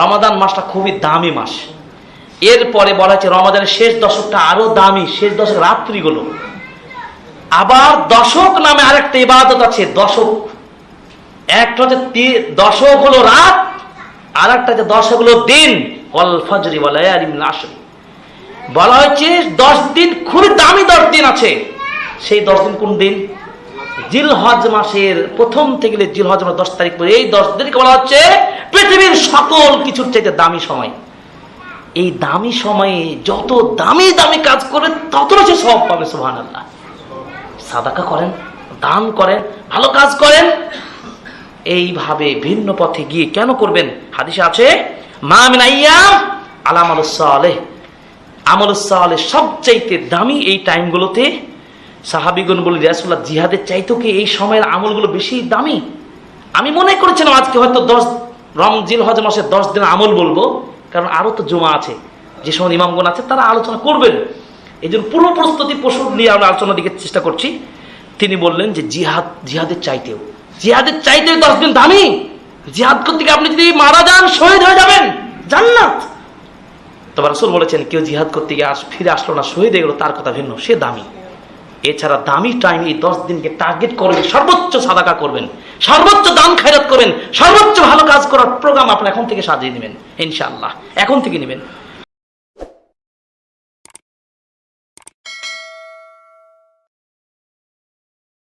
রমাদান মাসটা খুবই দামি মাস। এরপরে বলা হচ্ছে রমাদানের শেষ দশকটা আরো দামি, শেষ দশক রাত্রিগুলো। আবার দশক নামে আরেকটা ইবাদত আছে, দশক। একটা হচ্ছে দশক হলো রাত, আর একটা হচ্ছে দশক হলো দিন। ওয়াল ফজরি ওয়া লায়ালিন আশর। বলা হয়েছে 10 দিন খুবই দামি 10 দিন আছে। সেই 10 দিন কোন দিন? জিলহজ মাসের প্রথম থেকে জিলহজ মাসের 10 তারিখ পরে এই 10 দিনকে বলা হচ্ছে পৃথিবীর সকল কিছুর চাইতে দামি সময়। এই দামি সময়ে যত দামি দামি কাজ করে তত সে সওয়াব পাবে। সুবহানাল্লাহ। সাদাকা করেন, দান করেন, ভালো কাজ করেন, এইভাবে ভিন্ন পথে গিয়ে কেন করবেন? হাদিসে আছে মা মিন আইয়াম আলা আমালুস সালেহ, আমলুস সালেহ সবচাইতে দামি এই টাইমগুলোতে। সাহাবীগণ বললেন ইয়া রাসূলুল্লাহ, জিহাদের চাইতেও কি এই সময়ের আমলগুলো বেশি দামি? আমি মনে করেছিলাম আজকে হয়তো জিলহজ মাসের 10 দিন আমল বলবো, কারণ আরো তো জুমা আছে, যে সময় ইমামগণ আছে তারা আলোচনা করবেন। এই জন্য পুরো প্রস্তুতি প্রসূত নিয়ে আমরা আলোচনা দিকে চেষ্টা করছি। তিনি বললেন যে জিহাদের চাইতেও 10 দিন দামি। জিহাদ করতে গিয়ে আপনি যদি মারা যান, শহীদ হয়ে যাবেন, জান্নাত। তবে রাসূল বলেছেন কেউ জিহাদ করতে গিয়ে ফিরে আসলো না, শহীদ হয়ে গেল, তার কথা ভিন্ন, সে দামি। এছাড়া দামি টাইম এই 10 দিনকে টার্গেট করবেন, সর্বোচ্চ সাদাকা করবেন, সর্বোচ্চ দান খায়রাত করবেন, সর্বোচ্চ ভালো কাজ করার প্রোগ্রাম আপনি এখন থেকে সাজিয়ে নেবেন ইনশাআল্লাহ, এখন থেকে নেবেন।